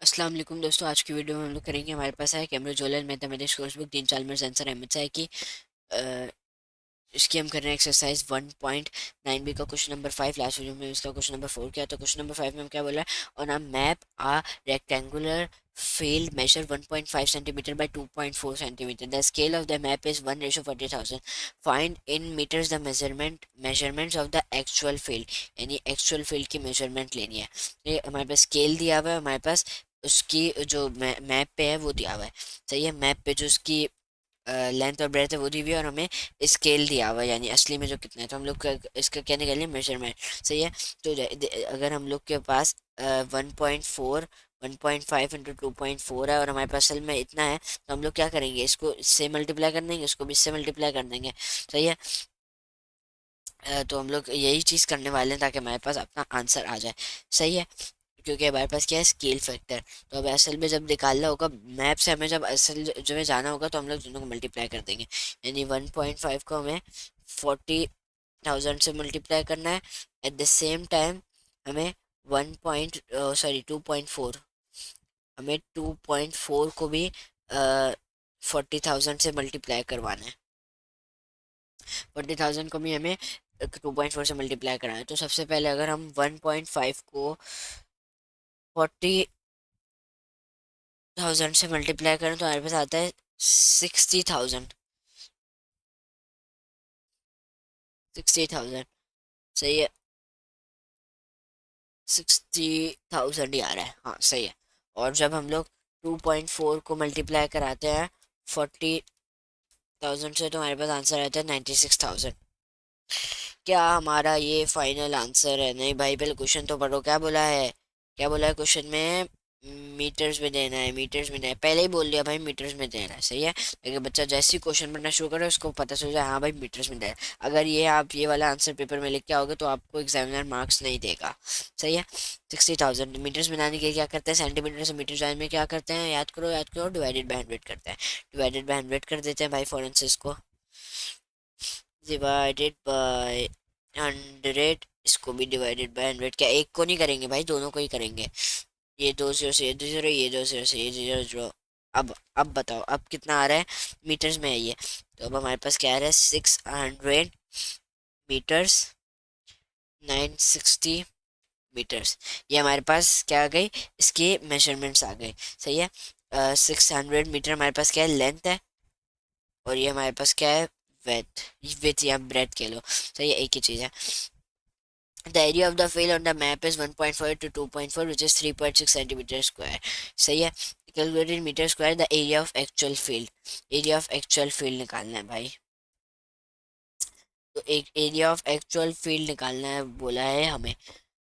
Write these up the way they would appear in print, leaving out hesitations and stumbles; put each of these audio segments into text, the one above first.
अस्सलाम वालेकुम दोस्तों। आज की वीडियो में हम लोग करेंगे, हमारे पास है कैमरा जोलन मैथमेटिक्स कोर्स बुक 3 4 आंसर अहमद है कि अ, इसकी हम कर रहे हैं एक्सरसाइज 1.9 बी का क्वेश्चन नंबर 5। लास्ट वीडियो में इसका क्वेश्चन नंबर 4 किया। तो क्वेश्चन नंबर 5 में हम क्या बोला है, on a map a rectangular field measure 1.5 centimeter by 2.4 centimeter. The scale of the map is 1:40,000. Find in meters the measurements of the actual field. यानी एक्चुअल फील्ड की measurement लेनी है। ये हमारे पास स्केल दिया हुआ है, हमारे पास उसकी जो मैप पे है वो दिया हुआ है। सही है, मैप पे जो उसकी लेंथ और ब्रेथ है वो दी हुई है, और हमें स्केल दिया हुआ है यानी असली में जो कितना है। तो हम लोग इसका क्या निकालेंगे, मेजरमेंट। सही है। तो अगर हम लोग के पास 1.4 1.5 इंटू 2.4 है और हमारे पास असल में इतना है, तो हम लोग क्या करेंगे, इसको इससे मल्टीप्लाई कर देंगे, इसको भी इससे मल्टीप्लाई कर देंगे। सही है। तो हम लोग यही चीज़ करने वाले हैं ताकि हमारे पास अपना आंसर आ जाए। सही है, क्योंकि हमारे पास क्या है, स्केल फैक्टर। तो अब असल में जब निकालना होगा मैप से, हमें जब असल जो में जाना होगा तो हम लोग दोनों को मल्टीप्लाई कर देंगे। यानी 1.5 को हमें 40,000 से मल्टीप्लाई करना है। एट द सेम टाइम हमें 2.4, हमें 2.4 को भी 40,000 से मल्टीप्लाई करवाना है। 40,000 को भी हमें 2.4 से मल्टीप्लाई कराना है। तो सबसे पहले अगर हम 1.5 को 40,000 से मल्टीप्लाई करें तो हमारे पास आता है 60,000। 60,000। सही है, 60,000 ही आ रहा है। हाँ सही है। और जब हम लोग 2.4 को मल्टीप्लाई कराते हैं 40,000 से, तो हमारे पास आंसर आता है 96,000। क्या हमारा ये फाइनल आंसर है? नहीं भाई, पहले क्वेश्चन तो पढ़ो। क्या बोला है, क्या बोला है क्वेश्चन में? मीटर्स में देना है, मीटर्स में देना है। पहले ही बोल दिया भाई, मीटर्स में देना है। सही है, लेकिन बच्चा जैसे ही क्वेश्चन पढ़ना शुरू करे उसको पता चल जाए हाँ भाई मीटर्स में देना है। अगर ये आप ये वाला आंसर पेपर में लिख के आओगे तो आपको एग्जामिनर मार्क्स नहीं देगा। सही है। 60,000 मीटर्स में लाने के लिए क्या करते हैं, सेंटीमीटर से मीटर जाने में क्या करते हैं, याद करो याद करो, डिवाइडेड बाय 100 करते हैं। डिवाइडेड बाय 100 कर देते हैं भाई फौरन से इसको। डिवाइडेड बाय 100, इसको भी डिवाइडेड बाय 100। क्या एक को नहीं करेंगे भाई, दोनों को ही करेंगे। ये 2 0 से ये 2 0, ये 2 0 से ये 0 0। अब बताओ अब कितना आ रहा है, मीटर्स में है ये। तो अब हमारे पास क्या आ रहा है, 600 मीटर्स, 960 मीटर्स। ये हमारे पास क्या आ गई, इसके मेजरमेंट्स आ गए। सही है। 600 मीटर हमारे पास क्या है, लेंथ है, और ये हमारे पास क्या है, विथ। विथ या ब्रेथ कह लो। सही है, एक ही चीज़ है। The area of the field on the map is 1.4 to 2.4, which is 3.6 centimeter square. सही है। Calculated meter square the area of actual field. Area of actual field निकालना है भाई। तो एक एरिया ऑफ एक्चुअल फील्ड निकालना है बोला है हमें।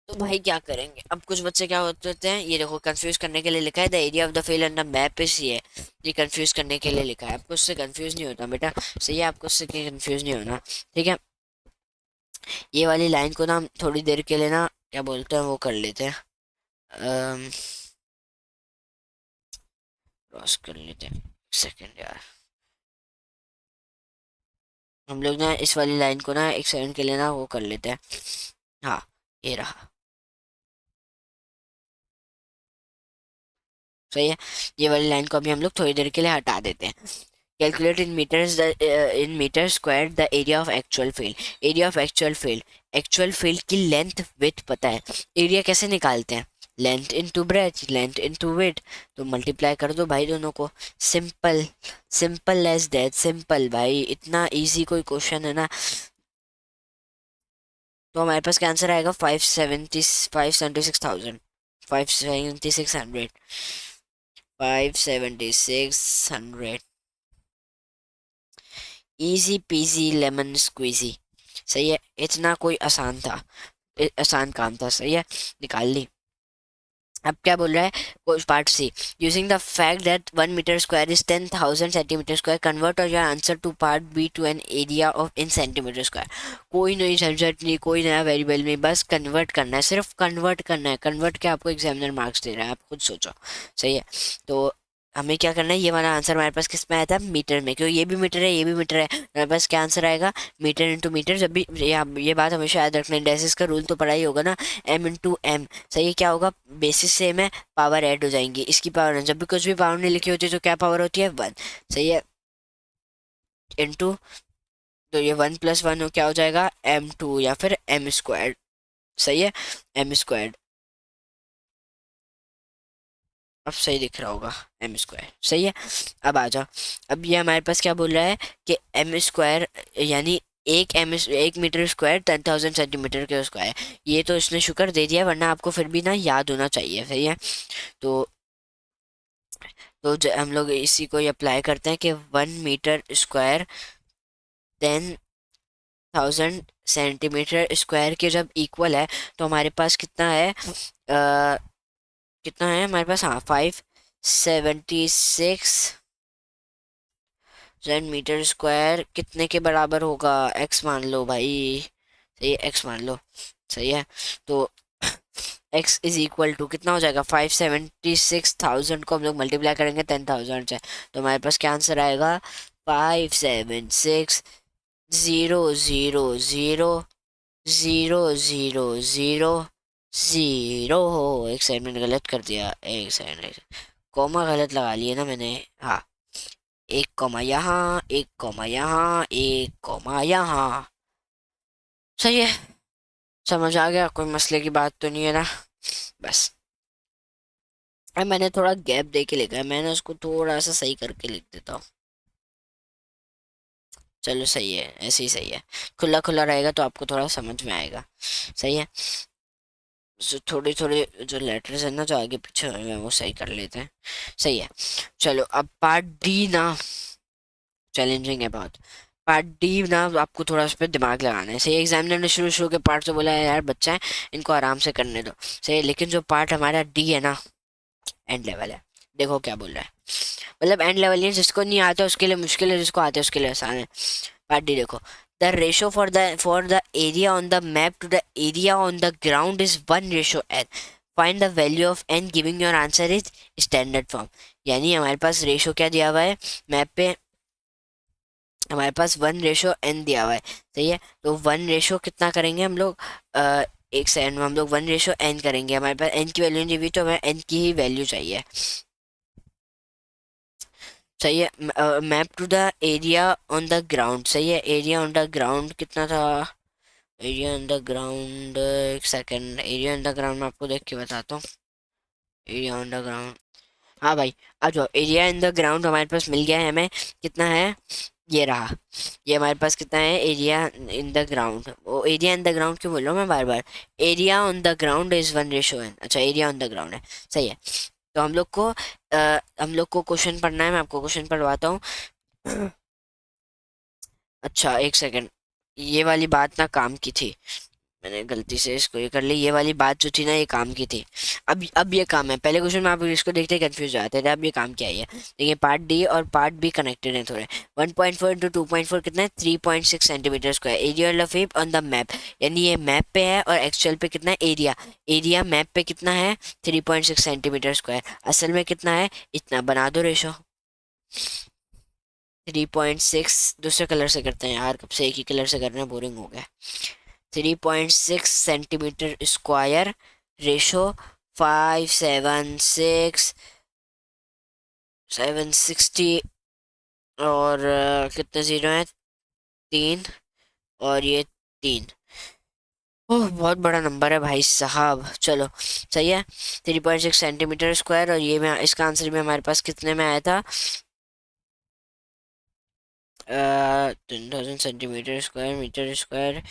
तो भाई क्या करेंगे, अब कुछ बच्चे क्या होते हैं, ये देखो कंफ्यूज करने के लिए लिखा है the area of the field on the map is, ये कंफ्यूज करने के लिए लिखा है। आपको उससे कंफ्यूज नहीं होता बेटा। सही है, आपको उससे कंफ्यूज नहीं होना। ठीक है। ये वाली लाइन को ना हम थोड़ी देर के लिए ना क्या बोलते हैं वो कर लेते हैं, क्रॉस कर लेते हैं। सेकंड यार, हम लोग ना इस वाली लाइन को ना एक सेकंड के लिए ना वो कर लेते हैं। हाँ, ये रहा। सही है, ये वाली लाइन को अभी हम लोग थोड़ी देर के लिए हटा देते हैं। Calculate in metres in metre square the area of actual field. Area of actual field, actual field की लेंथ विड्थ पता है। एरिया कैसे निकालते हैं, length into breadth, length into width. तो मल्टीप्लाई कर दो भाई दोनों को। Simple, simple as that, simple भाई, इतना इजी कोई क्वेश्चन है ना। तो हमारे पास क्या आंसर आएगा, 576,000, 576 hundred, 576 hundred. Easy peasy lemon squeezy. सही है, इतना कोई आसान था, आसान काम था। सही है, निकाल ली। अब क्या बोल रहा है, part C, using the fact that 1 metre square is 10,000 centimetre square, convert your answer to part B to an area of in centimetre square. कोई नई झंझट नहीं, कोई नया वेरिएबल नहीं, बस कन्वर्ट करना है, सिर्फ कन्वर्ट करना है। कन्वर्ट क्या आपको एग्जामिनर मार्क्स दे रहा है, आप खुद सोचो। सही है। तो हमें क्या करना है, ये वाला आंसर हमारे पास किस में आया था, मीटर में, क्योंकि ये भी मीटर है ये भी मीटर है, हमारे पास क्या आंसर आएगा, मीटर इंटू मीटर। जब भी ये बात हमेशा याद रखना है, डेसिस का रूल तो पढ़ा ही होगा ना, एम इंटू एम। सही है, क्या होगा, बेसिस सेम है, पावर ऐड हो जाएंगी, इसकी पावर, जब भी कुछ भी पावर नहीं लिखी होती तो क्या पावर होती है, वन। सही है, इंटू, तो ये वन प्लस वन क्या हो जाएगा, एम टू या फिर एम स्क्वायर। सही है, एम स्क्वायर, अब सही दिख रहा होगा, एम स्क्वायर। सही है, अब आ जाओ, अब ये हमारे पास क्या बोल रहा है कि एम स्क्वायर यानी एक मीटर स्क्वायर 10,000 सेंटीमीटर के स्क्वायर। ये तो इसने शुक्र दे दिया, वरना आपको फिर भी ना याद होना चाहिए। सही है, तो हम लोग इसी को अप्लाई करते हैं कि 1 मीटर स्क्वायर 10,000 सेंटीमीटर स्क्वायर के जब इक्वल है, तो हमारे पास कितना है, कितना है हमारे पास, हाँ, 576 मीटर स्क्वायर कितने के बराबर होगा, एक्स मान लो भाई। सही है, एक्स मान लो। सही है, तो x इज इक्वल टू कितना हो जाएगा, 576,000 को हम लोग मल्टीप्लाई करेंगे 10,000 से, तो हमारे पास क्या आंसर आएगा, 576,000,000,000। एक सेकंड, मैंने गलत कर दिया, एक सेकंड, कॉमा गलत लगा लिया ना मैंने, हाँ, एक कॉमा यहाँ, एक कॉमा यहाँ, एक कॉमा यहाँ। सही है, समझ आ गया, कोई मसले की बात तो नहीं है ना, बस। अब मैंने थोड़ा गैप दे के लिखा है, मैंने उसको थोड़ा सा सही करके लिख देता हूँ। चलो सही है, ऐसे ही सही है, खुला खुला रहेगा तो आपको थोड़ा समझ में आएगा। सही है, थोड़ी थोड़ी जो लेटर्स है ना जो आगे पीछे हुए हैं वो सही कर लेते हैं। सही है, चलो अब पार्ट डी ना चैलेंजिंग है बहुत। पार्ट डी ना आपको थोड़ा उस पर दिमाग लगाना है। सही, एग्जामिनर ने शुरू शुरू के पार्ट तो बोला है यार बच्चा है, इनको आराम से करने दो। सही है, लेकिन जो पार्ट हमारा डी है ना, एंड लेवल है। देखो क्या बोल रहा है, मतलब एंड लेवल है, जिसको नहीं आता उसके लिए मुश्किल है, जिसको आता है उसके लिए आसान है। पार्ट डी देखो, the ratio for the area on the map to the area on the ground is 1:n। Find the value of n, giving your answer is standard form. यानी हमारे पास रेशो क्या दिया हुआ है मैप पे, हमारे पास 1:n दिया हुआ है। सही है, तो 1 कितना करेंगे हम लोग, एक सेकंड में हम लोग 1:n करेंगे। हमारे पास n की वैल्यू नहीं दी हुई, तो हमें n की ही वैल्यू चाहिए। सही है, map to the area on the ground. सही है, एरिया ऑन द ग्राउंड कितना था, एरिया ऑन द ग्राउंड, एक second, area on the ground मैं आपको देख के बताता हूँ। एरिया ऑन द ग्राउंड, हाँ भाई, आ जाओ, एरिया इन द ग्राउंड हमारे पास मिल गया है हमें, कितना है, ये रहा। ये हमारे पास कितना है, एरिया इन द ग्राउंड, वो एरिया इन द ग्राउंड क्यों बोल रहा हूँ मैं बार बार, area on the ground is 1:n। अच्छा, एरिया ऑन द ग्राउंड है। सही है, तो हम लोग को क्वेश्चन पढ़ना है, मैं आपको क्वेश्चन पढ़वाता हूँ। अच्छा एक सेकंड, ये वाली बात ना काम की थी, मैंने गलती से इसको ये कर ली, ये वाली बात जो थी ना ये काम की थी। अब ये काम है, पहले क्वेश्चन में आप इसको देखते कंफ्यूज हो जाते थे, अब ये काम क्या है, देखिए पार्ट डी और पार्ट बी कनेक्टेड है थोड़े। 1.4 इंटू 2.4 कितना है, 3.6 centimetre square. Area of wave on the map, यानी ये मैप पे है और एक्चुअल पे कितना है, एरिया, एरिया मैप पे कितना है, 3.6 सेंटीमीटर स्क्वायर, असल में कितना है, इतना। बना दो रेशो, 3.6 दूसरे कलर से करते हैं यार, कब से एक ही कलर से करना बोरिंग हो गया। 3.6 सेंटीमीटर स्क्वायर रेशो 576 760, और कितने जीरो हैं, 3, और ये 3। ओह बहुत बड़ा नंबर है भाई साहब। चलो सही है, 3.6 सेंटीमीटर स्क्वायर, और ये में इसका आंसर भी हमारे पास कितने में आया था, 10,000 centimetre square, metre square,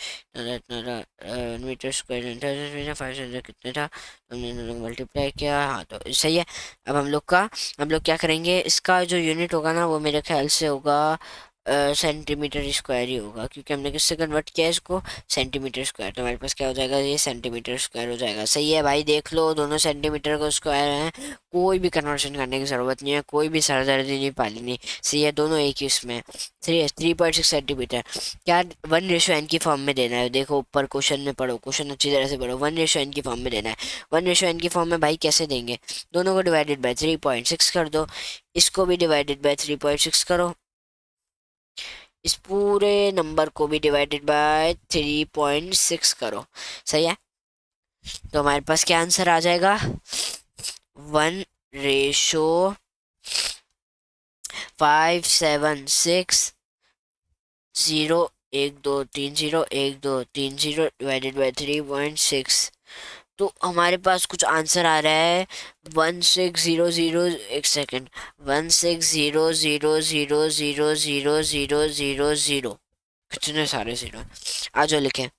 metre square 10,000 500 कितने था, तो हमने दोनों मल्टीप्लाई किया। हाँ तो सही है, अब हम लोग क्या करेंगे, इसका जो यूनिट होगा ना वो मेरे ख्याल से होगा सेंटीमीटर स्क्वायर ही होगा, क्योंकि हमने किससे कन्वर्ट किया है इसको, सेंटीमीटर स्क्वायर। तो हमारे पास क्या हो जाएगा, ये सेंटीमीटर स्क्वायर हो जाएगा। सही है भाई, देख लो दोनों सेंटीमीटर को स्क्वायर हैं, कोई भी कन्वर्शन करने की ज़रूरत नहीं है, कोई भी सरदर्दी नहीं पालनी। सही है, दोनों एक ही उसमें। 3.6 सेंटीमीटर। क्या 1:n की फॉर्म में देना है, देखो ऊपर क्वेश्चन में पढ़ो, क्वेश्चन अच्छी तरह से पढ़ो। 1:n की फॉर्म में देना है। 1:n की फॉर्म में भाई कैसे देंगे, दोनों को डिवाइडेड बाय 3.6 कर दो, इसको भी डिवाइडेड बाय 3.6 करो, इस पूरे नंबर को भी डिवाइडेड बाय 3.6 करो। सही है, तो हमारे पास क्या आंसर आ जाएगा, 1:576 0 1 2 3 0 1 2 3 0 डिवाइडेड बाय 3.6। तो हमारे पास कुछ आंसर आ रहा है 1600, एक सेकेंड, 1600000000। कितने सारे जीरो हैं, आ जाओ लिखे।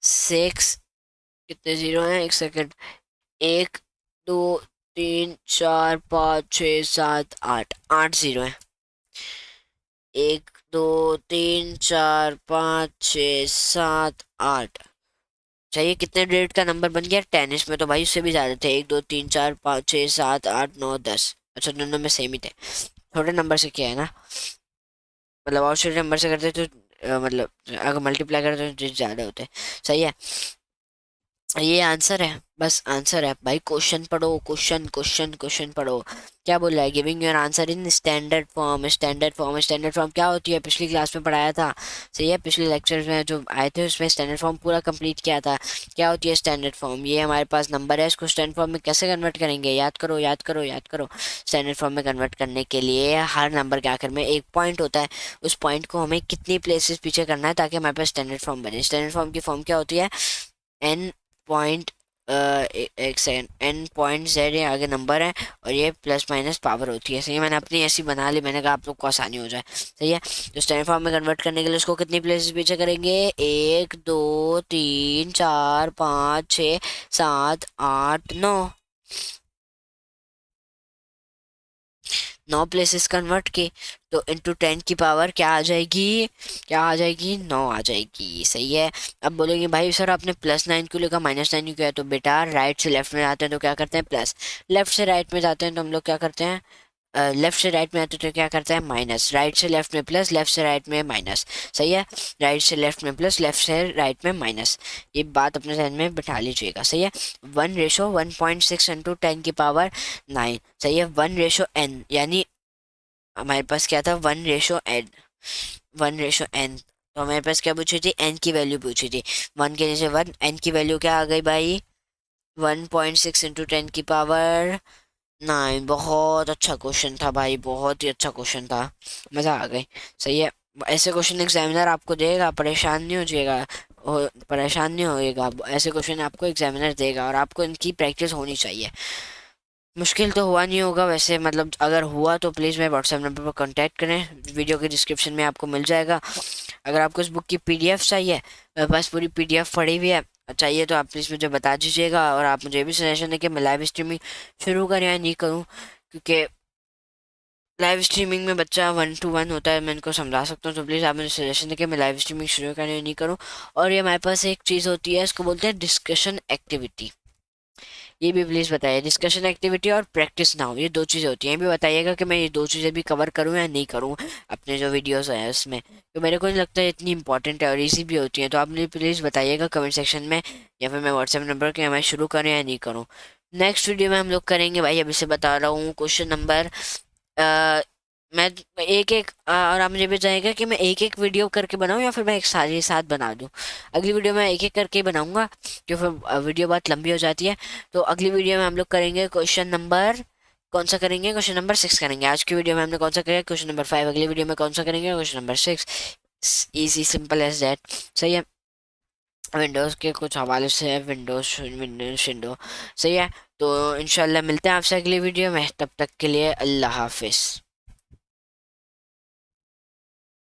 16, कितने जीरो हैं, एक सेकेंड, 1 2 3 4 5 6 7 8, 8 जीरो हैं। 1 2 3 4 5 6 7 8 चाहिए, कितने डिजिट का नंबर बन गया 10। इसमें तो भाई उससे भी ज्यादा थे, 1 2 3 4 5 6 7 8 9 10। अच्छा, दोनों में सेम ही थे, छोटे नंबर से क्या है ना, मतलब और छोटे नंबर से करते तो मतलब अगर मल्टीप्लाई करते तो ज़्यादा होते। सही है, ये आंसर है, बस आंसर है भाई। क्वेश्चन पढ़ो, क्वेश्चन क्वेश्चन क्वेश्चन पढ़ो। क्या बोल रहा है, giving your answer in standard form. Standard form, standard form क्या होती है, पिछली क्लास में पढ़ाया था। सही है, पिछले लेक्चर में जो आए थे उसमें स्टैंडर्ड फॉर्म पूरा कंप्लीट किया था। क्या होती है स्टैंडर्ड फॉर्म, ये हमारे पास नंबर है, इसको स्टैंडर्ड फॉर्म में कैसे कन्वर्ट करेंगे, याद करो याद करो याद करो। स्टैंडर्ड फॉर्म में कन्वर्ट करने के लिए हर नंबर के आखिर में एक पॉइंट होता है, उस पॉइंट को हमें कितनी प्लेसेस पीछे करना है ताकि हमारे पास स्टैंडर्ड फॉर्म बने। स्टैंडर्ड फॉर्म की फॉर्म क्या होती है, एन पॉइंट, एक सेकेंड, एन पॉइंट जेड ये आगे नंबर है और ये प्लस माइनस पावर होती है। सही है, मैंने अपनी ऐसी बना ली, मैंने कहा आप लोग को आसानी हो जाए। सही है, तो स्टैंडर्ड फॉर्म में कन्वर्ट करने के लिए उसको कितनी प्लेसेस पीछे करेंगे, 1 2 3 4 5 6 7 8 9, 9 प्लेसेस कन्वर्ट की, तो इंटू 10 की पावर क्या आ जाएगी, क्या आ जाएगी, 9 आ जाएगी। सही है, अब बोलेंगे भाई सर आपने +9 क्यों लिखा, -9 क्यों किया, तो बेटा राइट से लेफ्ट में जाते हैं तो क्या करते हैं प्लस, लेफ्ट से राइट में जाते हैं तो हम लोग क्या करते हैं, लेफ्ट से राइट में आते तो क्या करते हैं माइनस, राइट से लेफ्ट में प्लस, लेफ्ट से राइट में माइनस। सही है, राइट से लेफ्ट में प्लस, लेफ्ट से राइट में माइनस, ये बात अपने ध्यान में बिठा लीजिएगा। सही है, 1:1.6 इंटू 10⁻9। सही है, 1:n, यानी हमारे पास क्या था, 1:n, 1:n। तो हमारे पास क्या पूछी थी, n की वैल्यू पूछी थी, 1 के नीचे 1, n की वैल्यू क्या आ गई भाई, 1.6 इंटू 10⁻9। बहुत अच्छा क्वेश्चन था भाई, बहुत ही अच्छा क्वेश्चन था, मज़ा आ गई। सही है, ऐसे क्वेश्चन एग्जामिनर आपको देगा, परेशान नहीं हो जाएगा, परेशान नहीं होएगा, ऐसे क्वेश्चन आपको एग्जामिनर देगा और आपको इनकी प्रैक्टिस होनी चाहिए। मुश्किल तो हुआ नहीं होगा वैसे, मतलब अगर हुआ तो प्लीज़ मेरे व्हाट्सएप नंबर पर कांटेक्ट करें, वीडियो के डिस्क्रिप्शन में आपको मिल जाएगा। अगर आपको इस बुक की पीडीएफ चाहिए, मेरे पास पूरी पीडीएफ पड़ी हुई है, चाहिए तो आप प्लीज़ मुझे बता दीजिएगा। और आप मुझे भी सजेशन दें कि मैं लाइव स्ट्रीमिंग शुरू करें या नहीं करूँ, क्योंकि लाइव स्ट्रीमिंग में बच्चा 1 to 1 होता है, मैं इनको समझा सकता हूँ। तो प्लीज़ आप मुझे सजेशन दें कि मैं लाइव स्ट्रीमिंग शुरू करें या नहीं करूँ। और ये हमारे पास एक चीज़ होती है, इसको बोलते हैं डिस्कशन एक्टिविटी, ये भी प्लीज़ बताइए, डिस्कशन एक्टिविटी और प्रैक्टिस नाउ, ये दो चीज़ें होती हैं। ये भी बताइएगा कि मैं ये दो चीज़ें भी कवर करूँ या नहीं करूँ अपने जो वीडियोस हैं उसमें, तो मेरे को नहीं लगता है इतनी इंपॉर्टेंट है और ईजी भी होती हैं। तो आप मुझे प्लीज़ बताइएगा कमेंट सेक्शन में, या फिर मैं व्हाट्सएप नंबर के मैं शुरू करें या नहीं करूँ। नेक्स्ट वीडियो में हम लोग करेंगे भाई, अभी से बता रहा हूँ, क्वेश्चन नंबर, मैं एक एक, और आप मुझे भी बताइएगा कि मैं एक एक वीडियो करके बनाऊँ या फिर मैं एक सारे साथ बना दूँ। अगली वीडियो में एक एक करके ही बनाऊँगा, क्योंकि फिर वीडियो बहुत लंबी हो जाती है। तो अगली वीडियो में हम लोग करेंगे क्वेश्चन नंबर, कौन सा करेंगे, क्वेश्चन नंबर 6 करेंगे। आज की वीडियो में हमने कौन सा किया, क्वेश्चन नंबर 5। अगली वीडियो में कौन सा करेंगे, question number 6। Easy, simple as that. सही है, विंडोज़ के कुछ हवाले से है, विंडोज़ विंडोज़ विंडो। सही है, तो इंशाल्लाह मिलते हैं आपसे अगली वीडियो में, तब तक के लिए अल्लाह हाफिज़।